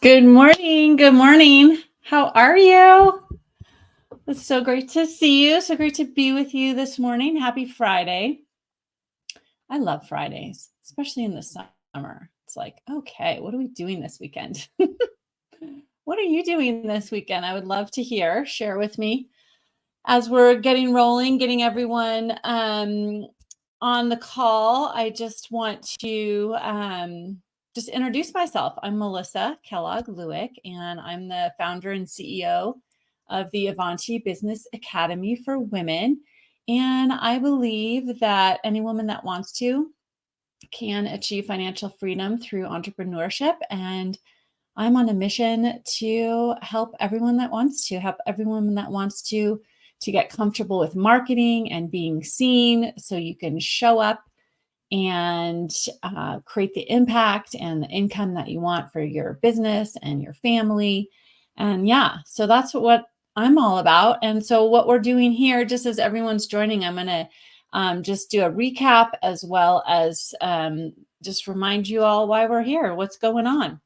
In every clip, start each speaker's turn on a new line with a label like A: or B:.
A: Good morning. Good morning. How are you? It's so great to see you. So great to be with you this morning. Happy Friday. I love Fridays, especially in the summer. It's like, okay, what are we doing this weekend? What are you doing this weekend? I would love to hear. Share with me as we're getting rolling, getting everyone on the call. I just want to just introduce myself. I'm Melissa Kellogg-Lewick, and I'm the founder and CEO of the Avanti Business Academy for Women. And I believe that any woman that wants to can achieve financial freedom through entrepreneurship. And I'm on a mission to help everyone that wants to get comfortable with marketing and being seen so you can show up and create the impact and the income that you want for your business and your family. And yeah, so that's what I'm all about. And so what we're doing here, just as everyone's joining, I'm going to just do a recap as well as just remind you all why we're here, what's going on.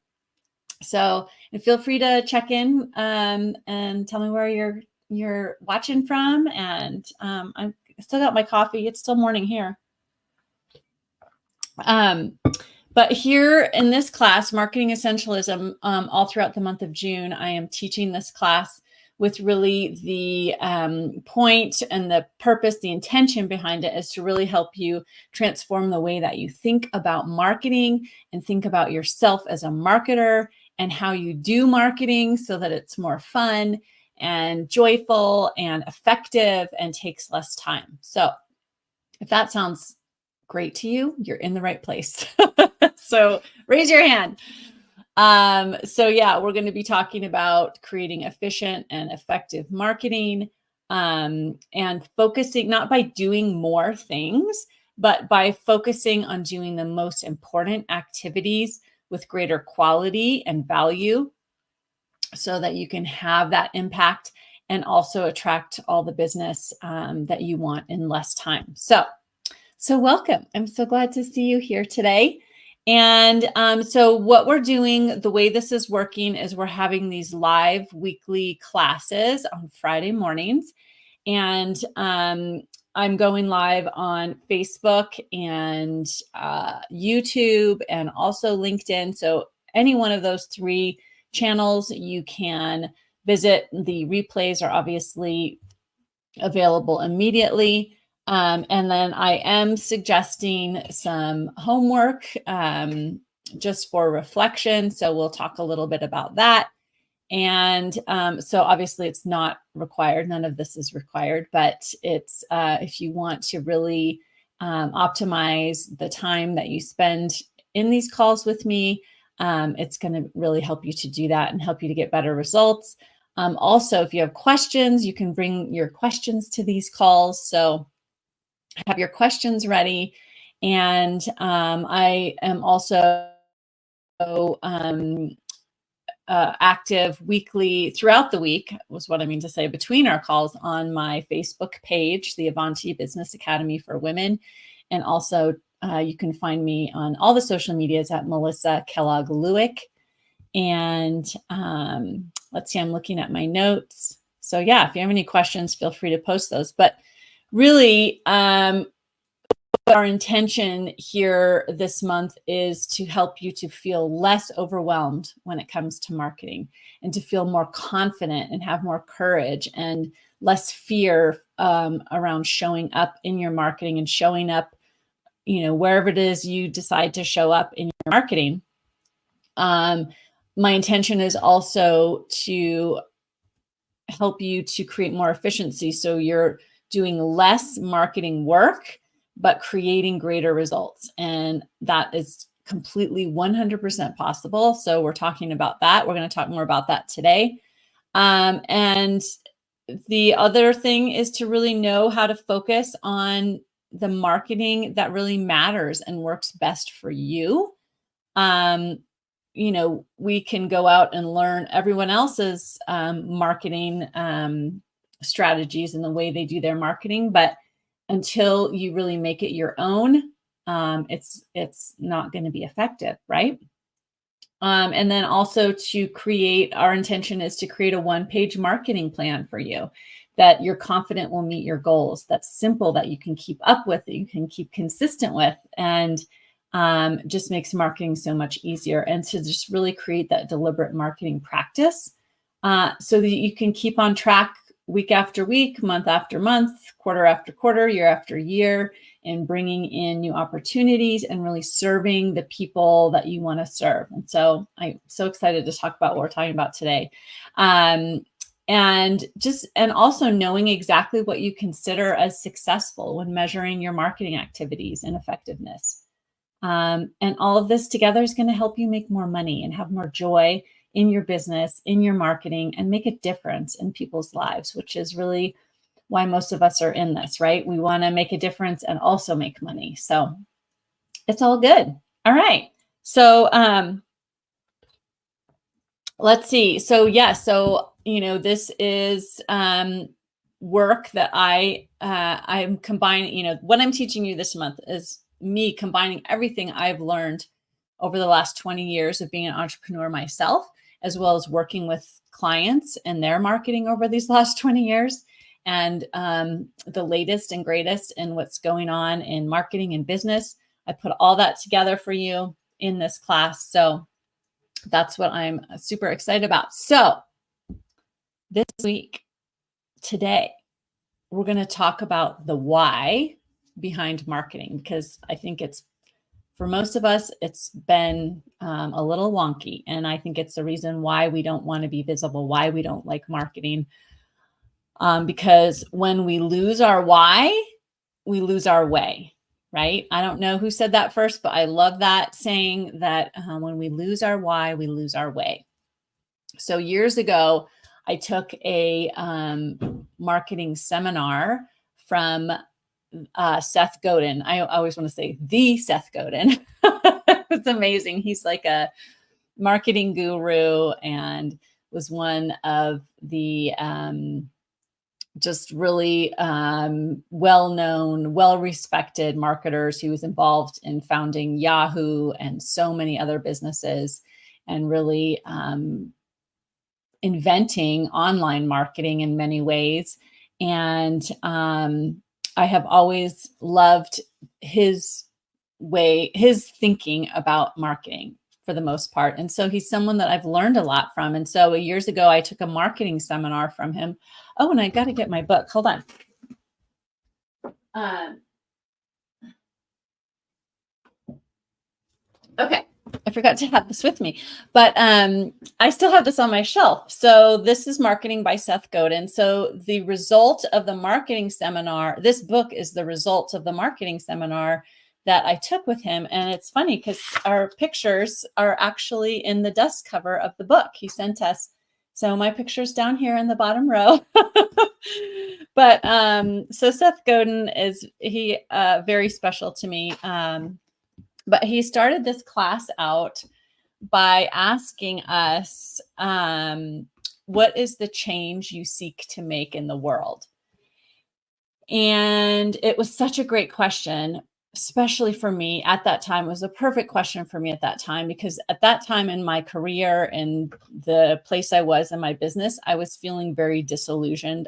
A: So, and feel free to check in and tell me where you're watching from. And I still got my coffee. It's still morning here. But here in this class, Marketing Essentialism, all throughout the month of June, I am teaching this class with really the point and the purpose, the intention behind it is to really help you transform the way that you think about marketing and think about yourself as a marketer and how you do marketing so that it's more fun and joyful and effective and takes less time. So if that sounds great to you, you're in the right place. So raise your hand. So yeah, we're going to be talking about creating efficient and effective marketing and focusing not by doing more things, but by focusing on doing the most important activities with greater quality and value so that you can have that impact and also attract all the business that you want in less time. So welcome. I'm so glad to see you here today. And so what we're doing, the way this is working is we're having these live weekly classes on Friday mornings. And I'm going live on Facebook and YouTube and also LinkedIn. So any one of those three channels you can visit. The replays are obviously available immediately. And then I am suggesting some homework just for reflection. So we'll talk a little bit about that. And so obviously it's not required. None of this is required, but it's if you want to really optimize the time that you spend in these calls with me, it's going to really help you to do that and help you to get better results. Also, if you have questions, you can bring your questions to these calls. So have your questions ready. And I am also active weekly throughout the week was what I mean to say between our calls on my Facebook page, the Avanti Business Academy for Women. And also you can find me on all the social medias at Melissa Kellogg-Lewick. And let's see, I'm looking at my notes. So yeah, if you have any questions, feel free to post those. But really, our intention here this month is to help you to feel less overwhelmed when it comes to marketing and to feel more confident and have more courage and less fear around showing up in your marketing and showing up, wherever it is you decide to show up in your marketing. My intention is also to help you to create more efficiency. So you're doing less marketing work, but creating greater results. And that is completely 100% possible. So we're talking about that. We're going to talk more about that today. And the other thing is to really know how to focus on the marketing that really matters and works best for you. We can go out and learn everyone else's marketing strategies and the way they do their marketing, but until you really make it your own, it's not going to be effective, right? And then also to create, our intention is to create a one-page marketing plan for you that you're confident will meet your goals. That's simple, that you can keep up with, that you can keep consistent with, and just makes marketing so much easier. And to just really create that deliberate marketing practice so that you can keep on track week after week, month after month, quarter after quarter, year after year, and bringing in new opportunities and really serving the people that you want to serve. And so I'm so excited to talk about what we're talking about today. And also knowing exactly what you consider as successful when measuring your marketing activities and effectiveness. And all of this together is going to help you make more money and have more joy in your business, in your marketing, and make a difference in people's lives, which is really why most of us are in this, right? We want to make a difference and also make money. So it's all good. All right. So let's see. So this is work that I'm combining. What I'm teaching you this month is me combining everything I've learned over the last 20 years of being an entrepreneur myself, as well as working with clients and their marketing over these last 20 years, and the latest and greatest in what's going on in marketing and business. I put all that together for you in this class. So that's what I'm super excited about. So this week, today, we're going to talk about the why behind marketing, because I think for most of us, it's been a little wonky. And I think it's the reason why we don't want to be visible, why we don't like marketing. Because when we lose our why, we lose our way, right? I don't know who said that first, but I love that saying that when we lose our why, we lose our way. So years ago, I took a marketing seminar from Seth Godin. I always want to say the Seth Godin. It's amazing. He's like a marketing guru and was one of the just really well-known, well-respected marketers. He was involved in founding Yahoo and so many other businesses, and really inventing online marketing in many ways. And I have always loved his thinking about marketing for the most part. And so he's someone that I've learned a lot from. And so years ago, I took a marketing seminar from him. Oh, and I got to get my book. Hold on. Okay. I forgot to have this with me, but I still have this on my shelf. So this is Marketing by Seth Godin. So the result of the marketing seminar, this book is the result of the marketing seminar that I took with him. And it's funny because our pictures are actually in the dust cover of the book he sent us. So my picture's down here in the bottom row. But so Seth Godin is very special to me. But he started this class out by asking us, what is the change you seek to make in the world? And it was such a great question, especially for me at that time. It was a perfect question for me at that time, because at that time in my career and the place I was in my business, I was feeling very disillusioned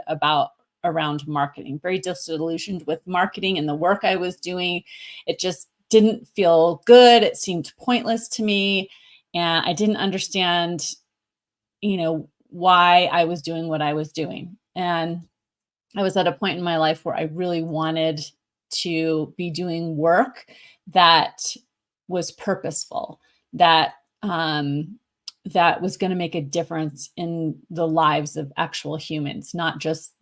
A: around marketing, very disillusioned with marketing and the work I was doing. It just didn't feel good. It seemed pointless to me. And I didn't understand, why I was doing what I was doing. And I was at a point in my life where I really wanted to be doing work that was purposeful, that was going to make a difference in the lives of actual humans, not just,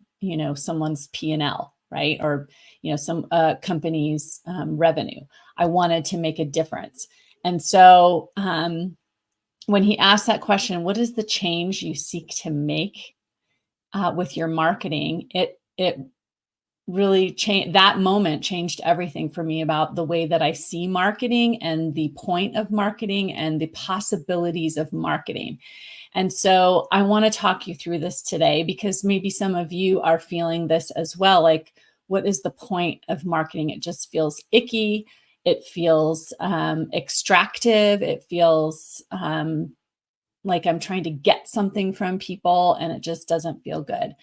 A: someone's P&L, right? Or, some company's revenue. I wanted to make a difference. And so when he asked that question, what is the change you seek to make with your marketing? It really changed. That moment changed everything for me about the way that I see marketing and the point of marketing and the possibilities of marketing. And so I want to talk you through this today, because maybe some of you are feeling this as well. Like, what is the point of marketing? It just feels icky. It feels extractive. It feels like I'm trying to get something from people, and it just doesn't feel good.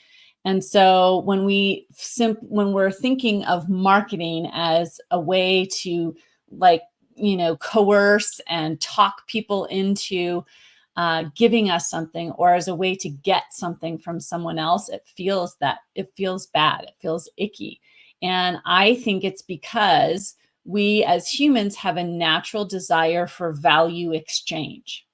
A: And so when we're thinking of marketing as a way to, like, coerce and talk people into giving us something, or as a way to get something from someone else, it feels bad. It feels icky. And I think it's because we as humans have a natural desire for value exchange.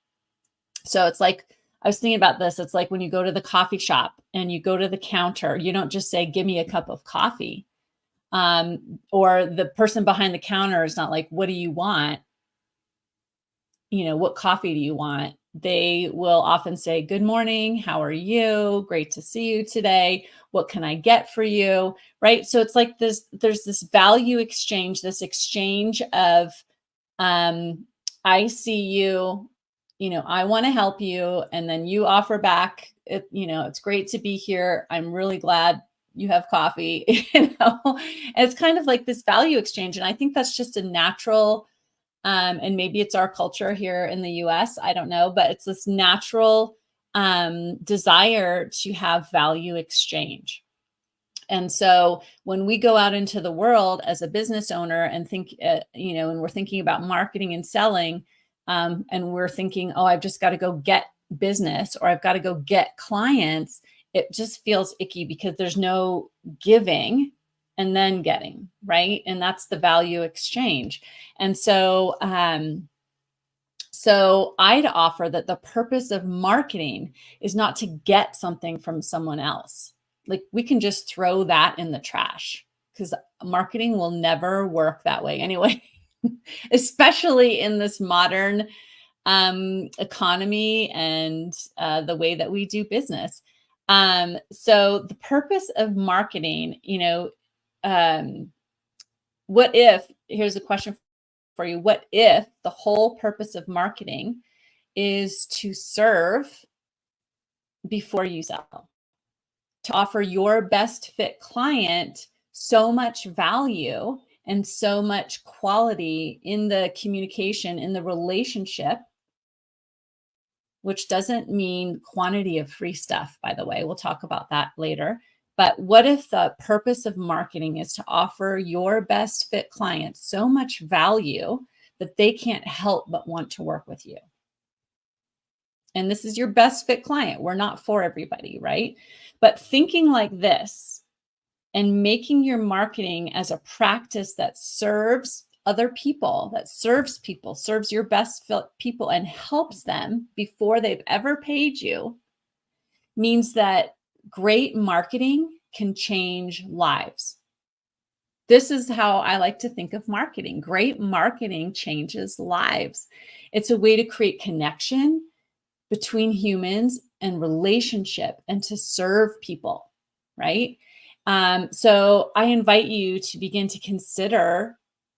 A: So it's like, I was thinking about this. It's like when you go to the coffee shop and you go to the counter, you don't just say, give me a cup of coffee. Or the person behind the counter is not like, what do you want? What coffee do you want? They will often say, good morning. How are you? Great to see you today. What can I get for you? Right. So it's like there's this value exchange, this exchange of, I see you, I want to help you. And then you offer back, it's great to be here. I'm really glad you have coffee, And it's kind of like this value exchange. And I think that's just a natural, and maybe it's our culture here in the US, I don't know, but it's this natural desire to have value exchange. And so when we go out into the world as a business owner and think, and we're thinking about marketing and selling, and we're thinking, oh, I've just got to go get business, or I've got to go get clients, it just feels icky because there's no giving and then getting, right? And that's the value exchange. And so, so I'd offer that the purpose of marketing is not to get something from someone else. Like, we can just throw that in the trash, because marketing will never work that way anyway, especially in this modern economy and the way that we do business. So the purpose of marketing, what if, here's a question for you. What if the whole purpose of marketing is to serve before you sell, to offer your best fit client so much value and so much quality in the communication, in the relationship, which doesn't mean quantity of free stuff, by the way. We'll talk about that later. But what if the purpose of marketing is to offer your best fit clients so much value that they can't help but want to work with you? And this is your best fit client. We're not for everybody, right? But thinking like this and making your marketing as a practice that serves other people, that serves people, serves your best fit people and helps them before they've ever paid you, means that great marketing can change lives. This is how I like to think of marketing. Great marketing changes lives. It's a way to create connection between humans and relationship and to serve people, right? So I invite you to begin to consider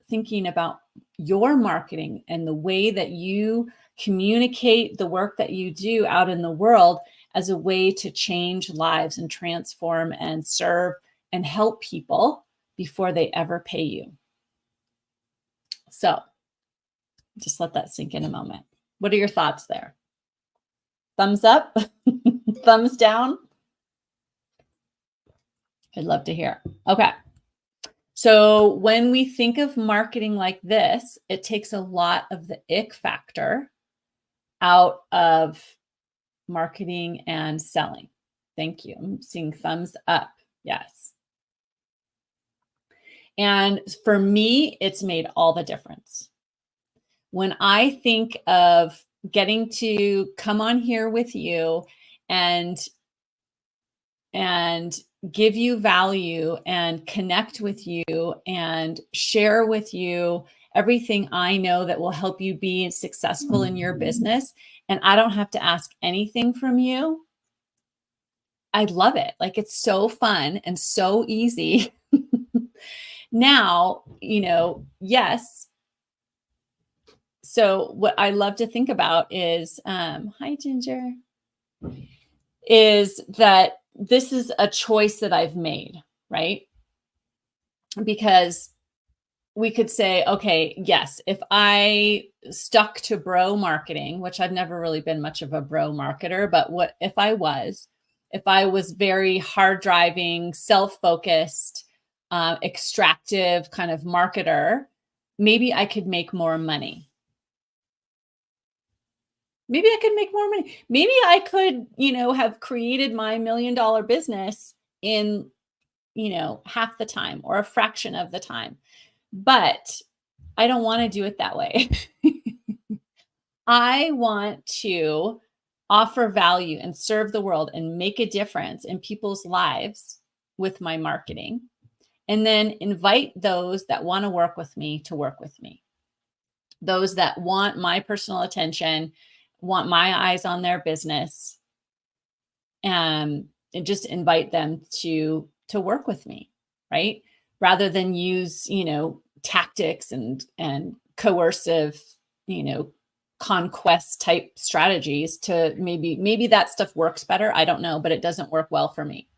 A: thinking about your marketing and the way that you communicate the work that you do out in the world as a way to change lives and transform and serve and help people before they ever pay you. So just let that sink in a moment. What are your thoughts there? Thumbs up? Thumbs down? I'd love to hear. Okay. So when we think of marketing like this, it takes a lot of the ick factor out of marketing and selling. Thank you. I'm seeing thumbs up. Yes. And for me, it's made all the difference. When I think of getting to come on here with you and give you value and connect with you and share with you everything I know that will help you be successful in your business, and I don't have to ask anything from you, I love it. Like, it's so fun and so easy. Now, yes. So what I love to think about is, hi, Ginger, is that this is a choice that I've made, right? Because we could say, okay, yes, if I stuck to bro marketing, which I've never really been much of a bro marketer, but what if I was very hard driving, self-focused, extractive kind of marketer, maybe I could make more money. Maybe I could make more money. Maybe I could, have created my $1 million business in, half the time or a fraction of the time. But I don't want to do it that way. I want to offer value and serve the world and make a difference in people's lives with my marketing, and then invite those that want to work with me to work with me. Those that want my personal attention, want my eyes on their business, and just invite them to work with me, right? Rather than use, tactics and coercive, you know, conquest type strategies to maybe that stuff works better. I don't know, but it doesn't work well for me.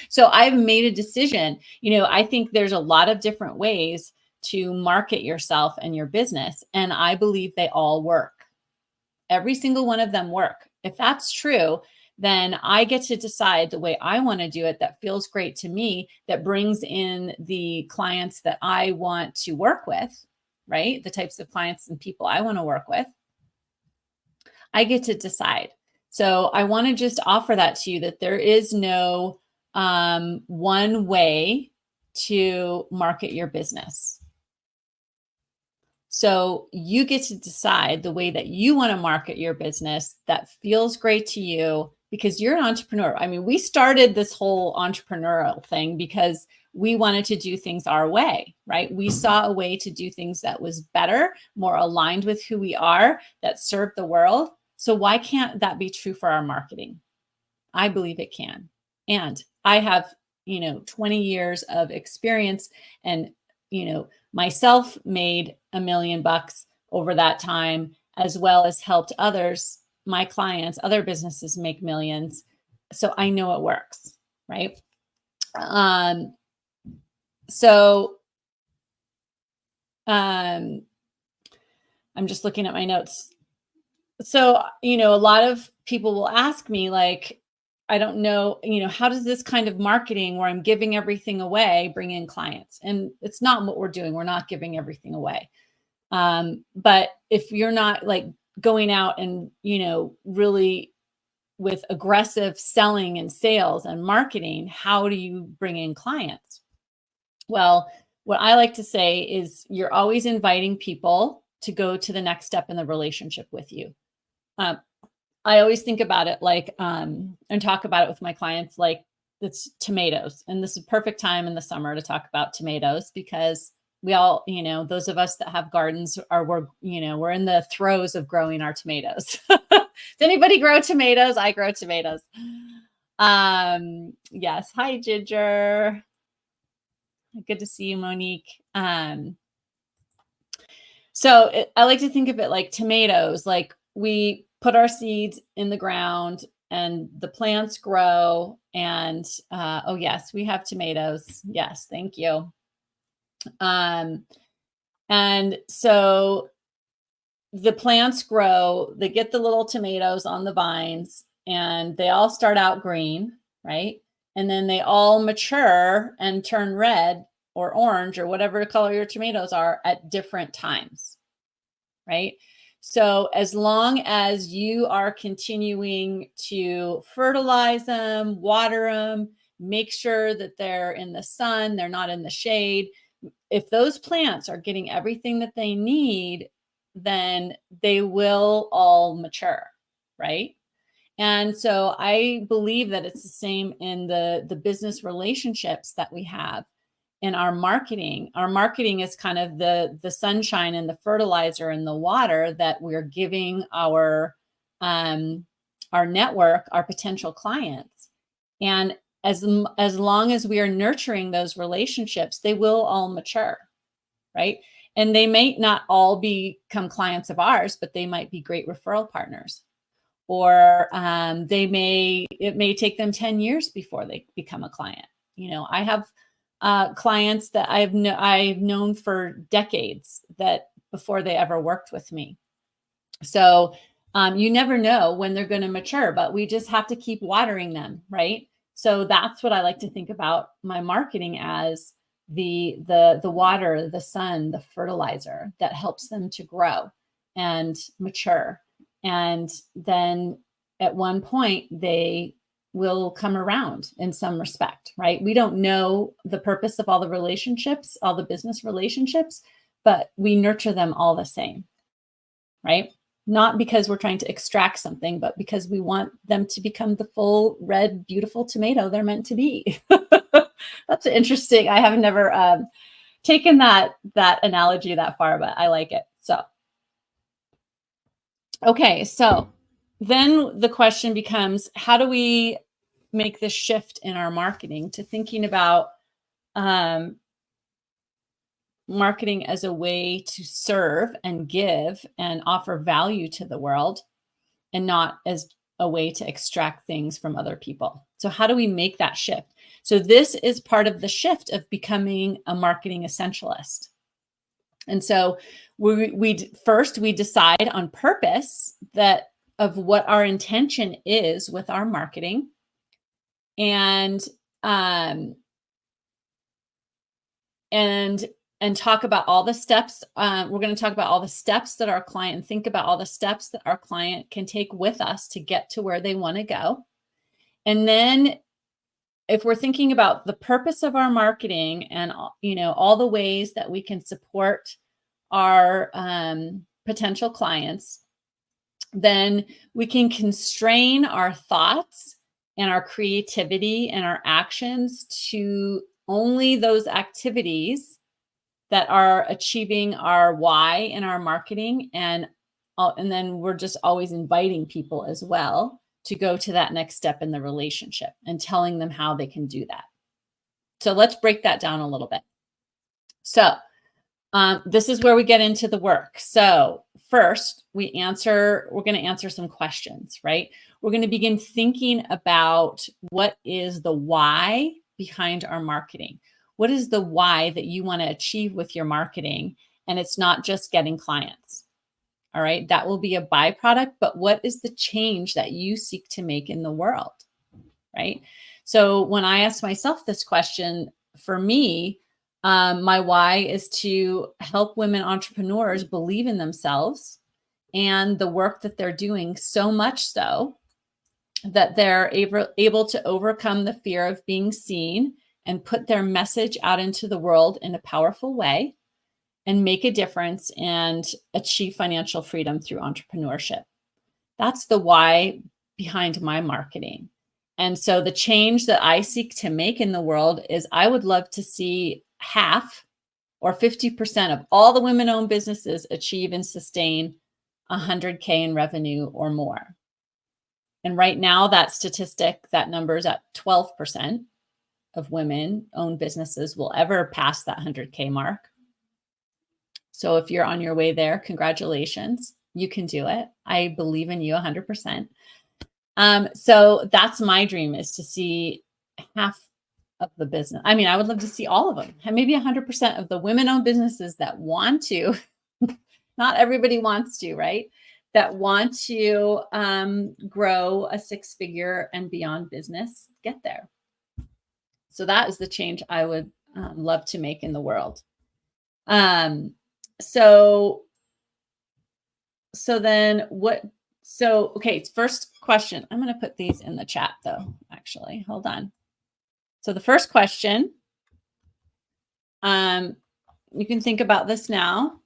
A: So I've made a decision. I think there's a lot of different ways to market yourself and your business, and I believe they all work. Every single one of them work. If that's true, then I get to decide the way I want to do it that feels great to me, that brings in the clients that I want to work with, right? The types of clients and people I want to work with. I get to decide. So I want to just offer that to you, that there is no one way to market your business. So you get to decide the way that you want to market your business that feels great to you, because you're an entrepreneur. I mean, we started this whole entrepreneurial thing because we wanted to do things our way, right? We saw a way to do things that was better, more aligned with who we are, that served the world. So why can't that be true for our marketing? I believe it can. And I have, 20 years of experience, and, myself made $1 million over that time, as well as helped others, my clients, other businesses make millions. So I know it works, right? So I'm just looking at my notes. So, a lot of people will ask me, like, I don't know, how does this kind of marketing where I'm giving everything away bring in clients? And it's not what we're doing. We're not giving everything away. But if you're not like going out and, really with aggressive selling and sales and marketing, how do you bring in clients? Well, what I like to say is you're always inviting people to go to the next step in the relationship with you. I always think about it like, and talk about it with my clients, like it's tomatoes. And this is a perfect time in the summer to talk about tomatoes, because we all, those of us that have gardens we're in the throes of growing our tomatoes. Does anybody grow tomatoes? I grow tomatoes. Yes. Hi, Ginger. Good to see you, Monique. I like to think of it like tomatoes. Like we put our seeds in the ground and the plants grow. And oh yes, we have tomatoes. Yes, thank you. And so the plants grow, they get the little tomatoes on the vines, and they all start out green, right? And then they all mature and turn red or orange or whatever color your tomatoes are at different times, right? So as long as you are continuing to fertilize them, water them, make sure that they're in the sun, they're not in the shade. If those plants are getting everything that they need, then they will all mature, right? And so I believe that it's the same in the business relationships that we have. In our marketing is kind of the sunshine and the fertilizer and the water that we're giving our network, our potential clients. And as long as we are nurturing those relationships, they will all mature, right? And they may not all become clients of ours, but they might be great referral partners. Or it may take them 10 years before they become a client. I have clients that I've known for decades, that before they ever worked with me. So you never know when they're going to mature, but we just have to keep watering them, right? So that's what I like to think about my marketing as: the water, the sun, the fertilizer that helps them to grow and mature. And then at one point they will come around in some respect, right? We don't know the purpose of all the relationships, all the business relationships, but we nurture them all the same, right? Not because we're trying to extract something, but because we want them to become the full, red, beautiful tomato they're meant to be. That's interesting. I have never taken that analogy that far, but I like it. So, okay. So then the question becomes, how do we make this shift in our marketing to thinking about marketing as a way to serve and give and offer value to the world, and not as a way to extract things from other people? So how do we make that shift? So this is part of the shift of becoming a marketing essentialist. And so we first decide on purpose, that of what our intention is with our marketing, and talk about all the steps. We're going to talk about all the steps that our client, and think about all the steps that our client can take with us to get to where they want to go. And then if we're thinking about the purpose of our marketing and, all the ways that we can support our potential clients, then we can constrain our thoughts and our creativity and our actions to only those activities that are achieving our why in our marketing. And then we're just always inviting people as well to go to that next step in the relationship and telling them how they can do that. So let's break that down a little bit. So this is where we get into the work. So first, we're going to answer some questions, right? We're going to begin thinking about what is the why behind our marketing. What is the why that you want to achieve with your marketing? And it's not just getting clients. All right. That will be a byproduct, but what is the change that you seek to make in the world? Right. So when I ask myself this question, for me, my why is to help women entrepreneurs believe in themselves and the work that they're doing, so much so that they're able to overcome the fear of being seen and put their message out into the world in a powerful way and make a difference and achieve financial freedom through entrepreneurship. That's the why behind my marketing. And so the change that I seek to make in the world is, I would love to see half or 50% of all the women-owned businesses achieve and sustain 100K in revenue or more. And right now, that number is at 12% of women-owned businesses will ever pass that 100K mark. So if you're on your way there, congratulations. You can do it. I believe in you 100%. So that's my dream, is to see half of the business. I mean, I would love to see all of them, and maybe 100% of the women-owned businesses that want to, not everybody wants to, right? That want to grow a 6-figure and beyond business, get there. So that is the change I would love to make in the world. Okay, first question. I'm going to put these in the chat though, actually. Hold on. So the first question, you can think about this now,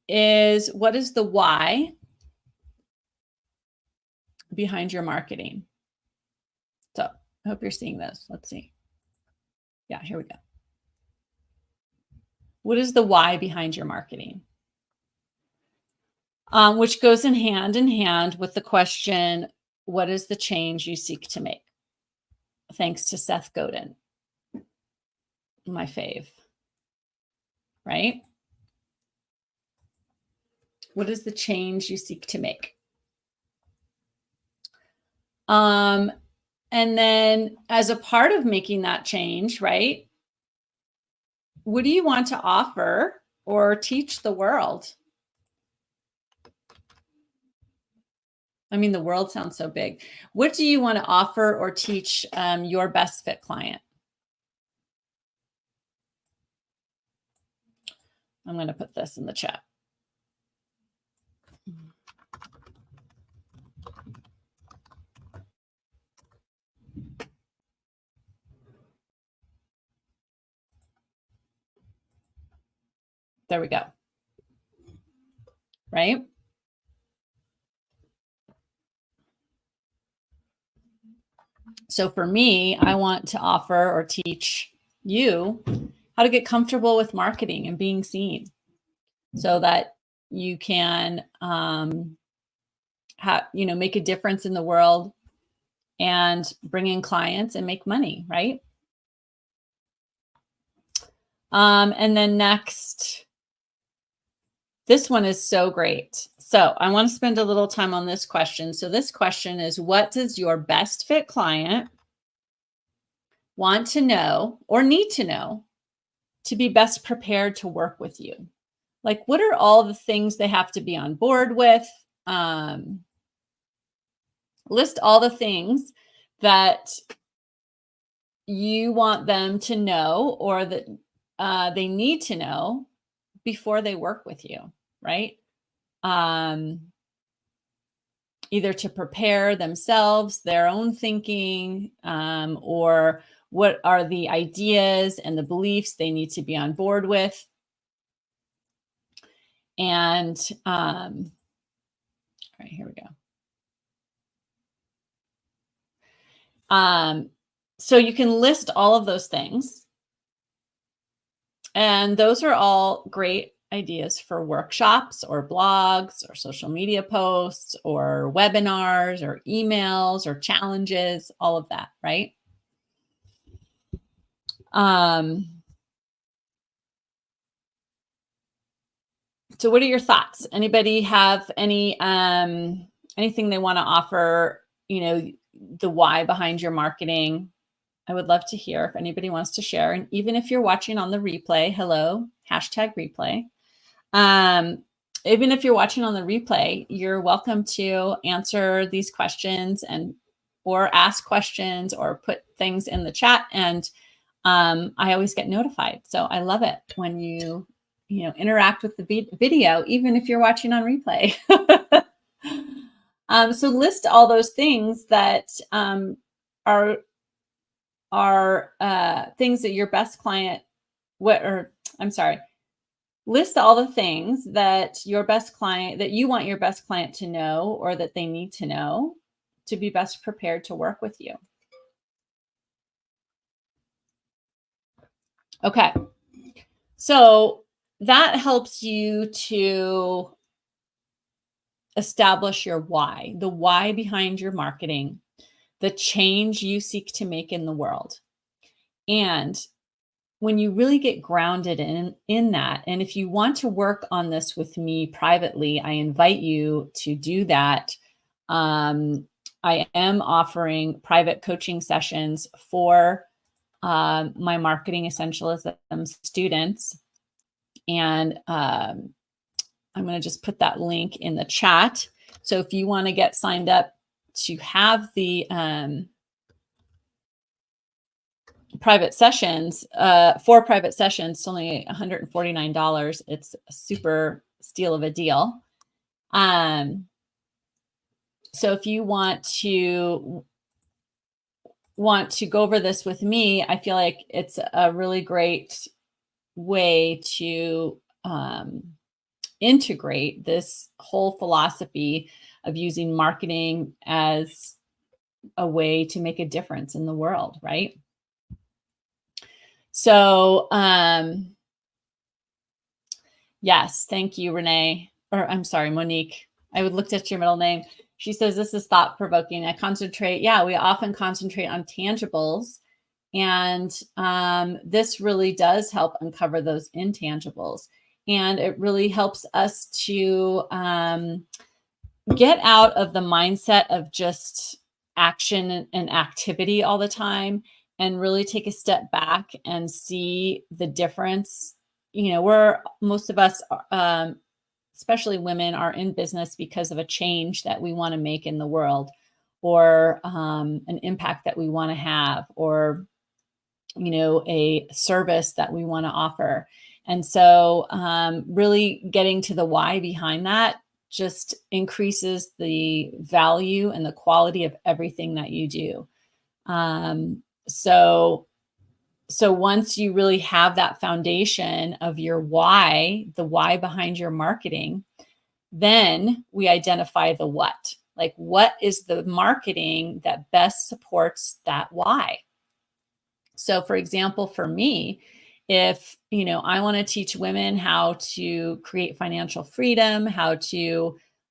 A: is what is the why behind your marketing? So I hope you're seeing this. Let's see. Yeah, here we go. What is the why behind your marketing? Which goes in hand with the question, what is the change you seek to make? Thanks to Seth Godin, my fave, right? What is the change you seek to make? And then as a part of making that change, right, what do you want to offer or teach the world? I mean, the world sounds so big. What do you want to offer or teach your best fit client? I'm going to put this in the chat. There we go. Right? So for me, I want to offer or teach you how to get comfortable with marketing and being seen so that you can make a difference in the world and bring in clients and make money, right? And then next, this one is so great. So I want to spend a little time on this question. So this question is, what does your best fit client want to know or need to know to be best prepared to work with you? Like, what are all the things they have to be on board with? List all the things that you want them to know or that they need to know before they work with you, right? Either to prepare themselves, their own thinking, or what are the ideas and the beliefs they need to be on board with. And all right, here we go. So you can list all of those things. And those are all great ideas for workshops or blogs or social media posts or webinars or emails or challenges, all of that, right? So what are your thoughts? Anybody have any anything they want to offer, the why behind your marketing? I would love to hear if anybody wants to share. And even if you're watching on the replay, hello, #replay. Even if you're watching on the replay, you're welcome to answer these questions or ask questions or put things in the chat. And I always get notified. So I love it when you interact with the video, even if you're watching on replay. So list all those things that are things that your best client, list all the things that you want your best client to know or that they need to know to be best prepared to work with you. Okay. So that helps you to establish your why, the why behind your marketing, the change you seek to make in the world. And when you really get grounded in that, and if you want to work on this with me privately, I invite you to do that. I am offering private coaching sessions for my Marketing Essentialism students. And I'm going to just put that link in the chat. So if you want to get signed up to have the private sessions, for private sessions, it's only $149. It's a super steal of a deal. So if you want to go over this with me, I feel like it's a really great way to integrate this whole philosophy of using marketing as a way to make a difference in the world, right? So, yes, thank you, Renee. Or I'm sorry, Monique. I looked at your middle name. She says, this is thought-provoking. We often concentrate on tangibles. And this really does help uncover those intangibles. And it really helps us to get out of the mindset of just action and activity all the time and really take a step back and see the difference. Most of us, especially women, are in business because of a change that we want to make in the world, or an impact that we want to have, or a service that we want to offer. And so really getting to the why behind that just increases the value and the quality of everything that you do. So once you really have that foundation of your why, the why behind your marketing, then we identify the what. Like, what is the marketing that best supports that why? So for example, for me, if, I want to teach women how to create financial freedom,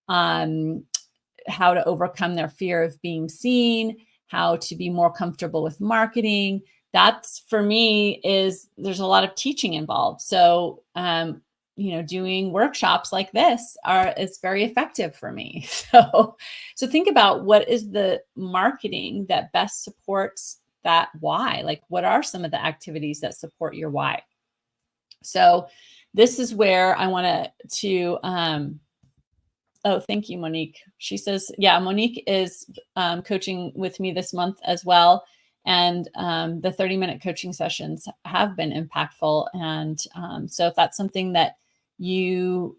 A: um, how to overcome their fear of being seen, how to be more comfortable with marketing. That's, for me, there's a lot of teaching involved. So, doing workshops like this is very effective for me. So think about, what is the marketing that best supports that why? Like, what are some of the activities that support your why? So this is where I want to oh, thank you, Monique. She says, yeah, Monique is coaching with me this month as well. And the 30-minute coaching sessions have been impactful. And so if that's something that you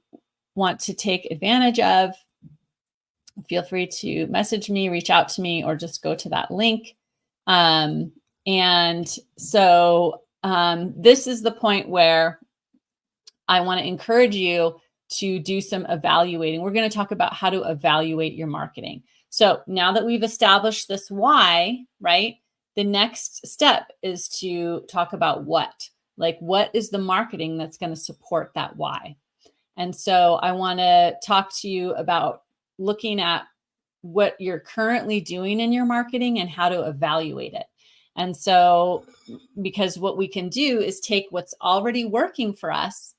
A: want to take advantage of, feel free to message me, reach out to me, or just go to that link. And so this is the point where I want to encourage you to do some evaluating. We're going to talk about how to evaluate your marketing. So now that we've established this why, right, the next step is to talk about what. Like, what is the marketing that's going to support that why? And so I want to talk to you about looking at what you're currently doing in your marketing and how to evaluate it. And so, because what we can do is take what's already working for us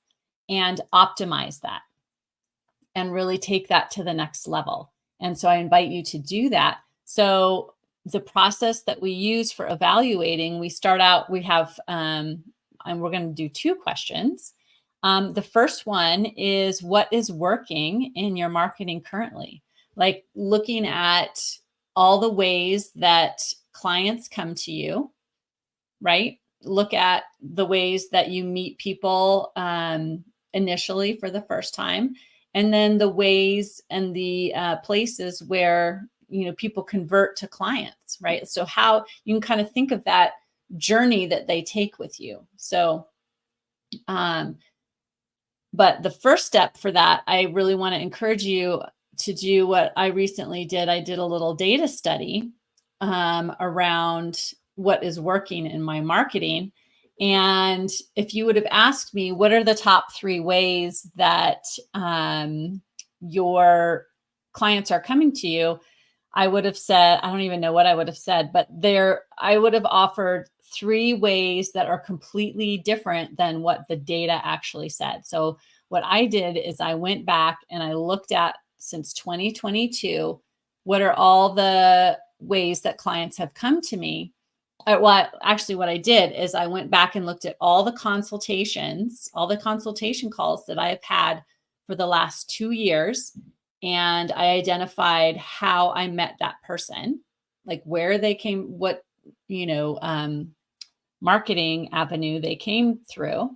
A: and optimize that and really take that to the next level. And so I invite you to do that. So the process that we use for evaluating, we start out, we have, and we're going to do 2 questions. The first one is, what is working in your marketing currently? Like, looking at all the ways that clients come to you, right? Look at the ways that you meet people initially for the first time, and then the ways and the places where people convert to clients, right? So how you can kind of think of that journey that they take with you. So but the first step for that, I really want to encourage you to do what I recently did. I did a little data study around what is working in my marketing. And if you would have asked me, what are the top 3 ways that your clients are coming to you, I would have said, I don't even know what I would have said, but I would have offered 3 ways that are completely different than what the data actually said. So what I did is I went back and I looked at, since 2022, what are all the ways that clients have come to me. What I did is I went back and looked at all the consultation calls that I have had for the last 2 years. And I identified how I met that person, like where they came, what, marketing avenue they came through.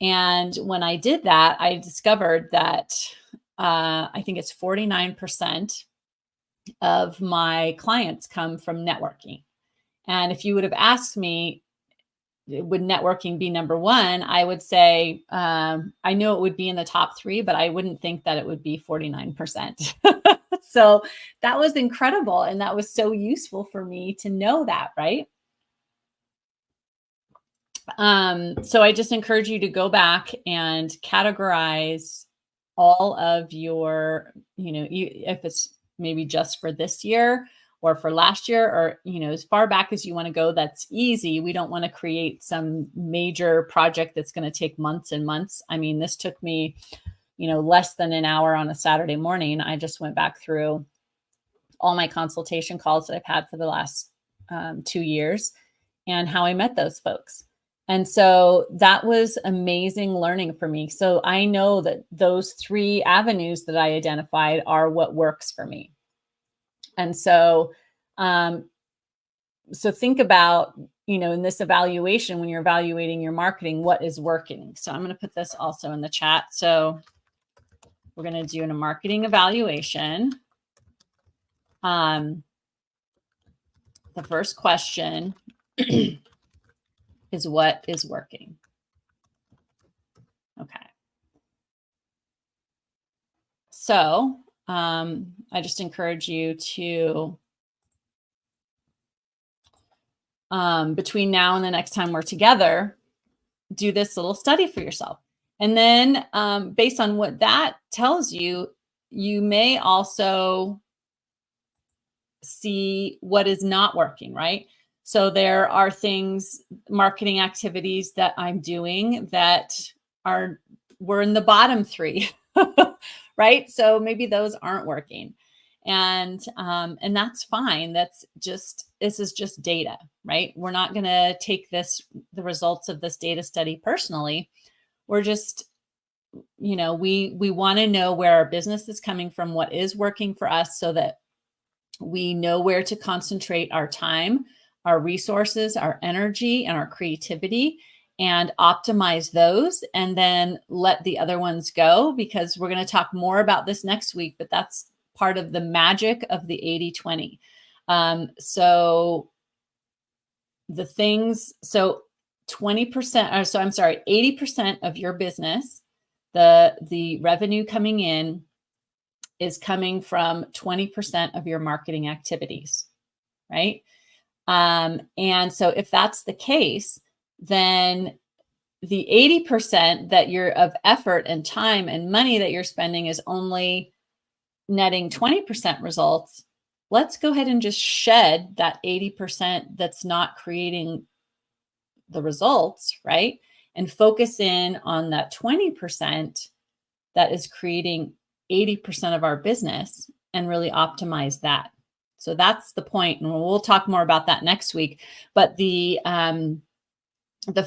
A: And when I did that, I discovered that I think it's 49% of my clients come from networking. And if you would have asked me, would networking be number 1? I would say, I know it would be in the top 3, but I wouldn't think that it would be 49%. So that was incredible. And that was so useful for me to know that, right? So I just encourage you to go back and categorize all of your, if it's maybe just for this year or for last year, or, as far back as you want to go, that's easy. We don't want to create some major project that's going to take months and months. I mean, this took me, less than an hour on a Saturday morning. I just went back through all my consultation calls that I've had for the last 2 years. and how I met those folks. And so that was amazing learning for me. So I know that those 3 avenues that I identified are what works for me. And so, um, so think about, in this evaluation, when you're evaluating your marketing, what is working. So I'm going to put this also in the chat. So we're going to do a marketing evaluation. The first question is, what is working? Okay. So I just encourage you to, between now and the next time we're together, do this little study for yourself. And then based on what that tells you, you may also see what is not working, right? So there are things, marketing activities that I'm doing that we're in the bottom 3, right? So maybe those aren't working. And that's fine. This is just data, right? We're not going to take the results of this data study personally. We're just, we want to know where our business is coming from, what is working for us, so that we know where to concentrate our time, our resources, our energy, and our creativity, and optimize those, and then let the other ones go, because we're going to talk more about this next week, but that's part of the magic of the 80-20. So 20%, so I'm sorry, 80% of your business, the revenue coming in, is coming from 20% of your marketing activities, right? And so if that's the case, then the 80% that you're of effort and time and money that you're spending is only netting 20% results. Let's go ahead and just shed that 80% that's not creating the results, right? And focus in on that 20% that is creating 80% of our business, and really optimize that. So that's the point. And we'll talk more about that next week. But the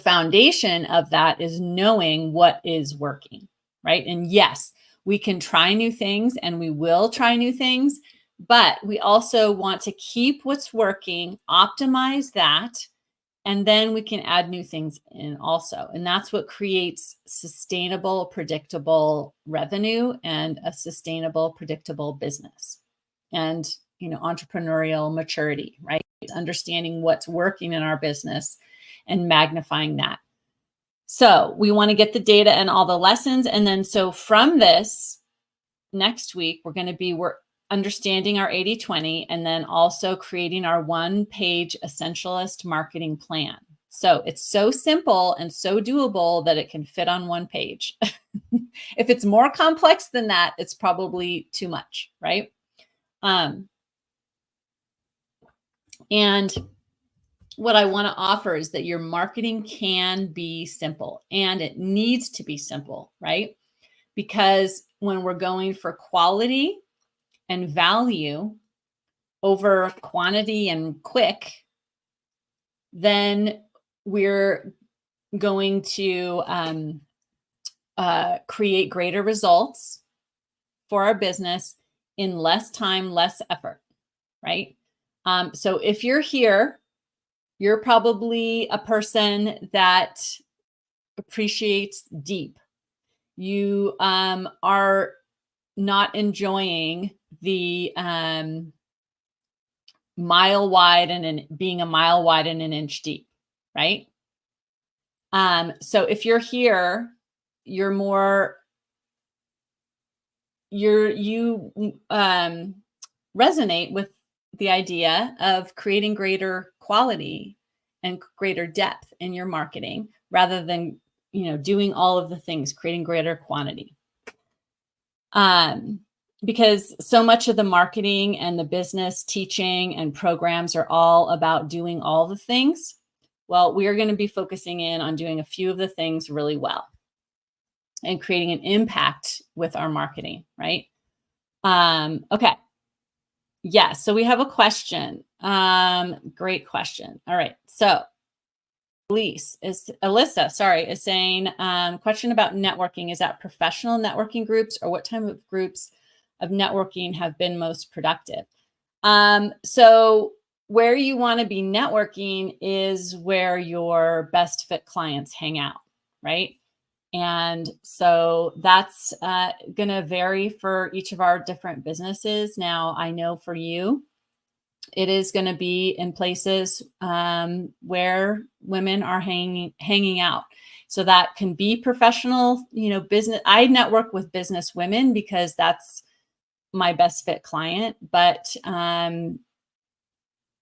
A: foundation of that is knowing what is working, right? And yes, we can try new things, and we will try new things, but we also want to keep what's working, optimize that, and then we can add new things in also. And that's what creates sustainable, predictable revenue and a sustainable, predictable business. And, entrepreneurial maturity, right? Understanding what's working in our business and magnifying that. So we want to get the data and all the lessons. And then, so from this next week, we're understanding our 80-20, and then also creating our 1-page essentialist marketing plan. So it's so simple and so doable that it can fit on 1 page. If it's more complex than that, it's probably too much, right? And what I want to offer is that your marketing can be simple, and it needs to be simple, right? Because when we're going for quality and value over quantity and quick, then we're going to create greater results for our business in less time, less effort, right? So if you're here, you're probably a person that appreciates deep. You are not enjoying the mile wide and being a mile wide and an inch deep, right? So if you're here, you're more, you resonate with the idea of creating greater quality and greater depth in your marketing, rather than, doing all of the things, creating greater quantity. Because so much of the marketing and the business teaching and programs are all about doing all the things. Well, we are going to be focusing in on doing a few of the things really well and creating an impact with our marketing, right? Okay. Yeah, so we have a question. Great question. All right. So Alyssa, sorry, is saying, question about networking. Is that professional networking groups, or what type of groups of networking have been most productive? So where you want to be networking is where your best fit clients hang out, right? And so that's going to vary for each of our different businesses. Now, I know for you, it is going to be in places where women are hanging out. So that can be professional, business. I network with business women because that's my best fit client, but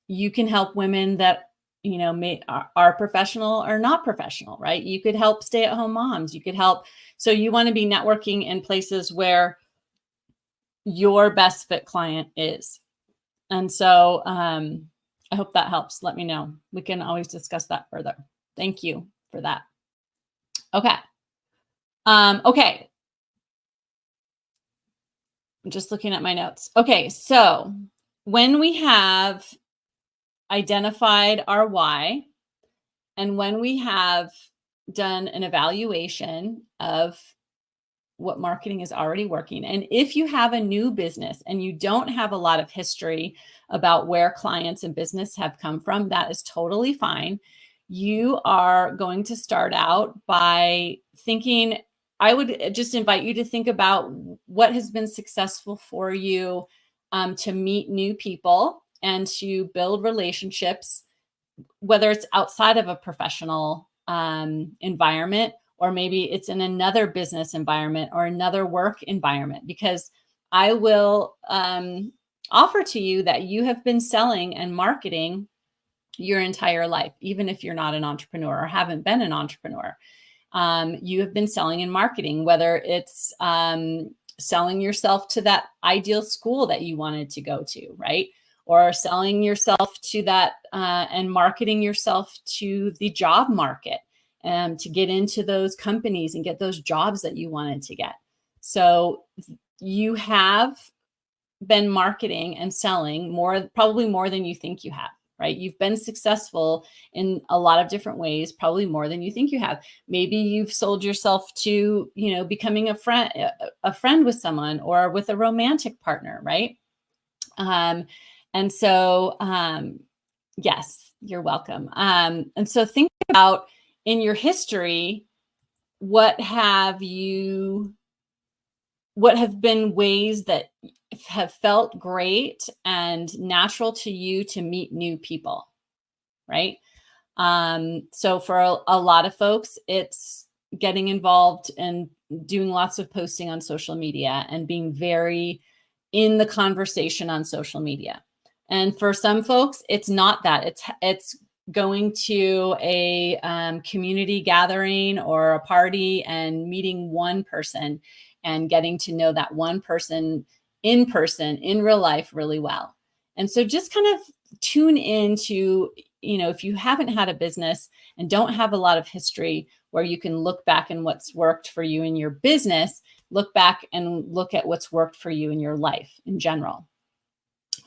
A: you can help women that are professional or not professional, right? You could help stay-at-home moms. You could help. So you want to be networking in places where your best fit client is. And so I hope that helps. Let me know. We can always discuss that further. Thank you for that. Okay. Okay. I'm just looking at my notes. Okay. So when we have identified our why, and when we have done an evaluation of what marketing is already working, and if you have a new business and you don't have a lot of history about where clients and business have come from, that is totally fine. You are going to start out by thinking, I would just invite you to think about what has been successful for you to meet new people and to build relationships, whether it's outside of a professional environment, or maybe it's in another business environment or another work environment, because I will offer to you that you have been selling and marketing your entire life, even if you're not an entrepreneur or haven't been an entrepreneur. You have been selling and marketing, whether it's selling yourself to that ideal school that you wanted to go to, right? Or selling yourself to that and marketing yourself to the job market to get into those companies and get those jobs that you wanted to get. So you have been marketing and selling probably more than you think you have, right? You've been successful in a lot of different ways, probably more than you think you have. Maybe you've sold yourself to, becoming a friend with someone or with a romantic partner, right? And so, yes, you're welcome. And so think about in your history, what have been ways that have felt great and natural to you to meet new people, right? So for a lot of folks, it's getting involved and doing lots of posting on social media and being very in the conversation on social media. And for some folks, it's not that. It's going to a community gathering or a party and meeting one person and getting to know that one person in real life really well. And so just kind of tune into, if you haven't had a business and don't have a lot of history where you can look back and what's worked for you in your business, look back and look at what's worked for you in your life in general.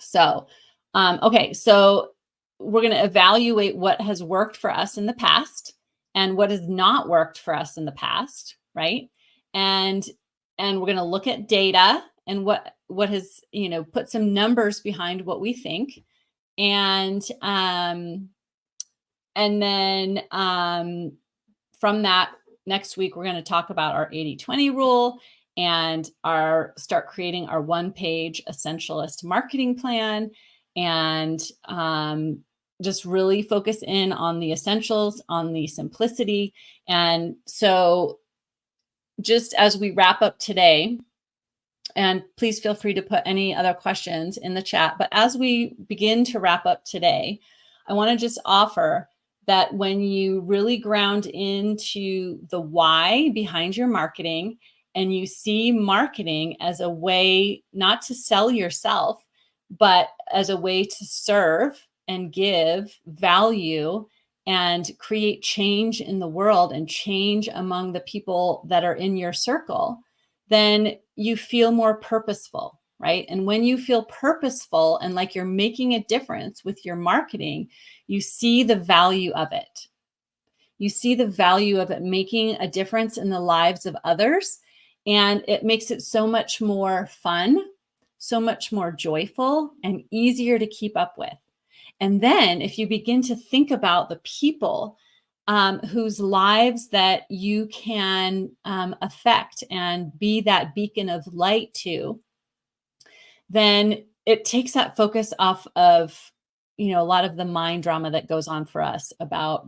A: So, okay, so we're going to evaluate what has worked for us in the past and what has not worked for us in the past, right? And we're going to look at data and what has, put some numbers behind what we think. And then from that, next week, we're going to talk about our 80-20 rule and start creating our one-page essentialist marketing plan, and just really focus in on the essentials, on the simplicity. And so just as we wrap up today, and please feel free to put any other questions in the chat, but as we begin to wrap up today, I want to just offer that when you really ground into the why behind your marketing, and you see marketing as a way not to sell yourself, but as a way to serve and give value and create change in the world and change among the people that are in your circle, then you feel more purposeful, right? And when you feel purposeful and like you're making a difference with your marketing, you see the value of it. You see the value of it making a difference in the lives of others. And it makes it so much more fun, so much more joyful, and easier to keep up with. And then if you begin to think about the people whose lives that you can affect and be that beacon of light to, then it takes that focus off of, a lot of the mind drama that goes on for us about,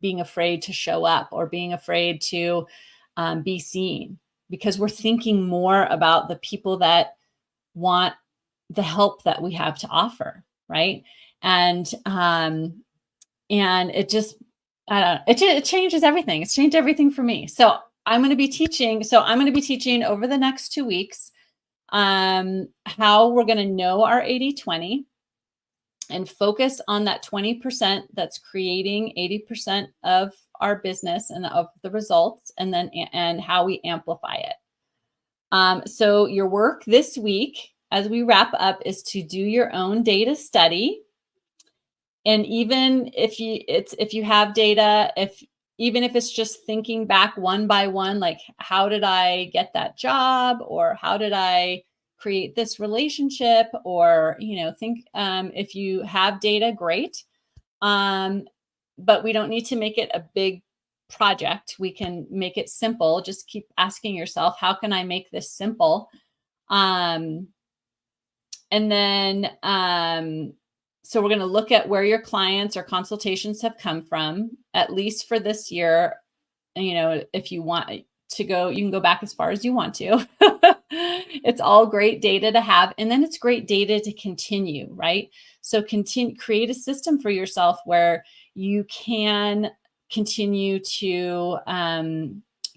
A: being afraid to show up or being afraid to be seen, because we're thinking more about the people that want the help that we have to offer, right? And it just, I don't know, it changes everything. It's changed everything for me. So I'm going to be teaching over the next 2 weeks how we're going to know our 80/20 and focus on that 20% that's creating 80% of our business and of the results, and how we amplify it. So your work this week, as we wrap up, is to do your own data study. And even if you have data, even if it's just thinking back one by one, like, how did I get that job, or how did I create this relationship, or think, if you have data, great. But we don't need to make it a big project. We can make it simple. Just keep asking yourself, how can I make this simple? And then so we're going to look at where your clients or consultations have come from, at least for this year. If you want to go, you can go back as far as you want to. It's all great data to have. And then it's great data to continue, right? So create a system for yourself where you can continue to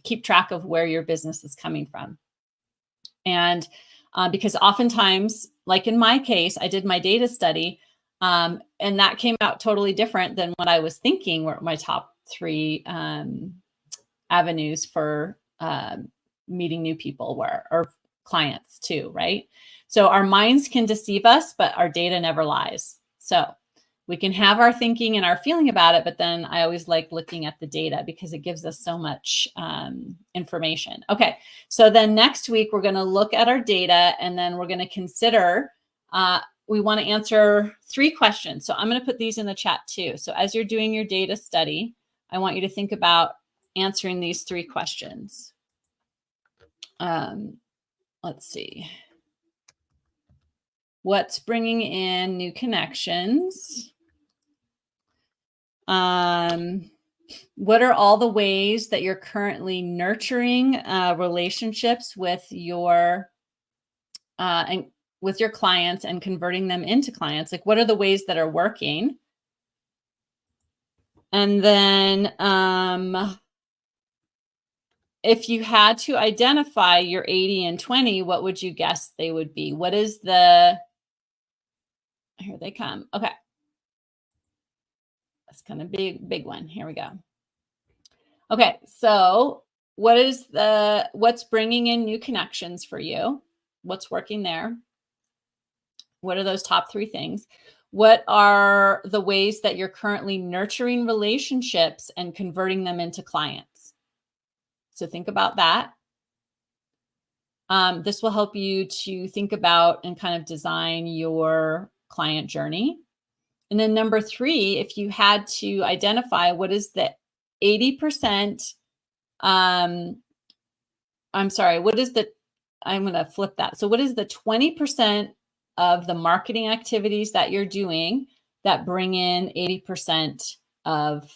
A: keep track of where your business is coming from. And because oftentimes, like in my case, I did my data study, and that came out totally different than what I was thinking were my top 3 avenues for meeting new people were, or clients too, right? So our minds can deceive us, but our data never lies. So we can have our thinking and our feeling about it, but then I always like looking at the data because it gives us so much information. Okay, so then next week we're going to look at our data, and then we're going to consider, we want to answer 3 questions. So I'm going to put these in the chat too. So as you're doing your data study, I want you to think about answering these 3 questions. Let's see. What's bringing in new connections? What are all the ways that you're currently nurturing relationships with your clients and converting them into clients? Like, what are the ways that are working? And then if you had to identify your 80 and 20, what would you guess they would be? What is the, here they come. Okay. That's kind of big one. Here we go. Okay. So what's bringing in new connections for you? What's working there? What are those top 3 things? What are the ways that you're currently nurturing relationships and converting them into clients? So think about that. This will help you to think about and kind of design your client journey. And then number 3, if you had to identify what is the 80%, I'm going to flip that. So what is the 20% of the marketing activities that you're doing that bring in 80% of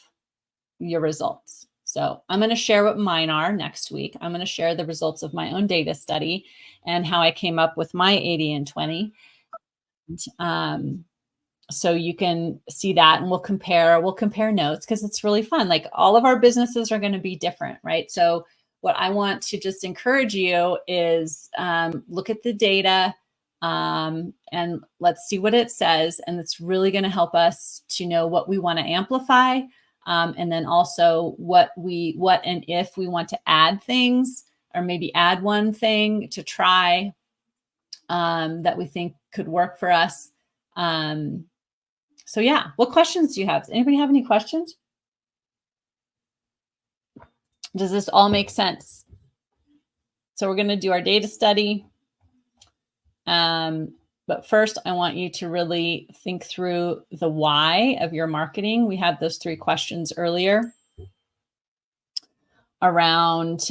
A: your results? So I'm going to share what mine are next week. I'm going to share the results of my own data study and how I came up with my 80 and 20. So you can see that, and we'll compare notes, because it's really fun. Like, all of our businesses are going to be different, right? So what I want to just encourage you is look at the data and let's see what it says. And it's really going to help us to know what we want to amplify. And then also what and if we want to add things, or maybe add one thing to try that we think could work for us. So yeah, what questions do you have? Does anybody have any questions? Does this all make sense? So we're going to do our data study. But first, I want you to really think through the why of your marketing. We had those 3 questions earlier around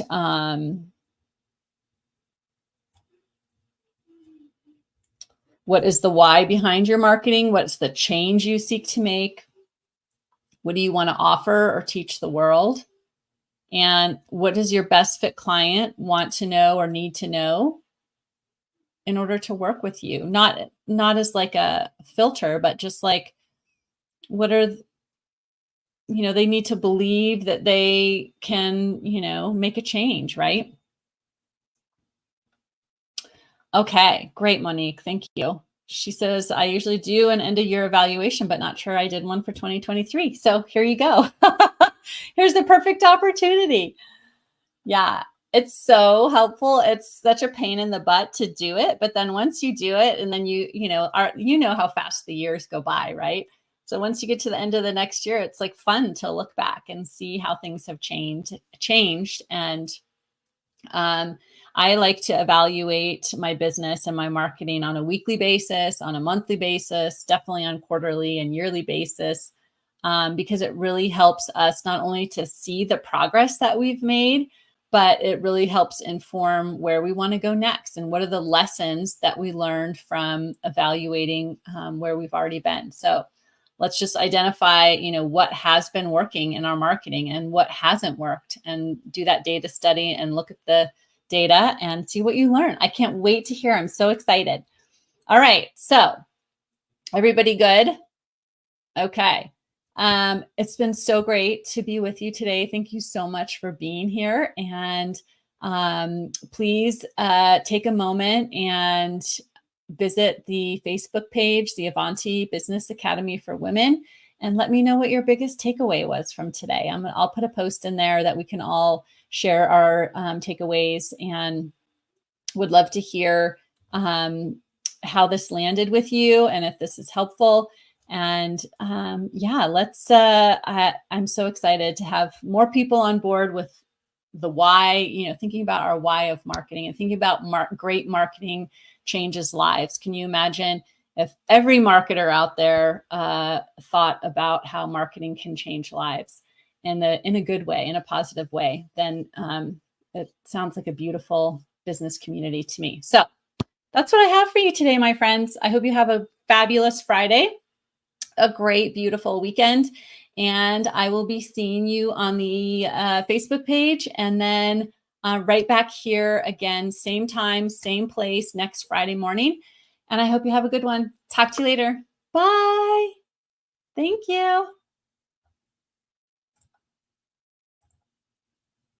A: what is the why behind your marketing? What's the change you seek to make? What do you want to offer or teach the world? And what does your best fit client want to know or need to know in order to work with you? Not as like a filter, but just like, what are, they need to believe that they can, make a change, right? Okay, great, Monique. Thank you. She says, I usually do an end of year evaluation, but not sure I did one for 2023. So here you go. Here's the perfect opportunity. Yeah, it's so helpful. It's such a pain in the butt to do it. But then once you do it, and then you know how fast the years go by, right? So once you get to the end of the next year, it's like fun to look back and see how things have changed. And I like to evaluate my business and my marketing on a weekly basis, on a monthly basis, definitely on quarterly and yearly basis, because it really helps us not only to see the progress that we've made, but it really helps inform where we want to go next and what are the lessons that we learned from evaluating where we've already been. So let's just identify, what has been working in our marketing and what hasn't worked, and do that data study and look at the data and see what you learn. I can't wait to hear. I'm so excited. All right. So everybody good? Okay. It's been so great to be with you today. Thank you so much for being here. And please take a moment and visit the Facebook page, the Avanti Business Academy for Women, and let me know what your biggest takeaway was from today. I'll put a post in there that we can all share our takeaways, and would love to hear how this landed with you and if this is helpful. And let's, I'm so excited to have more people on board with the why, thinking about our why of marketing and thinking about great marketing changes lives. Can you imagine if every marketer out there thought about how marketing can change lives in a good way, in a positive way? Then it sounds like a beautiful business community to me. So that's what I have for you today, my friends. I hope you have a fabulous Friday, a great, beautiful weekend. And I will be seeing you on the Facebook page, and then right back here again, same time, same place next Friday morning. And I hope you have a good one. Talk to you later. Bye. Thank you.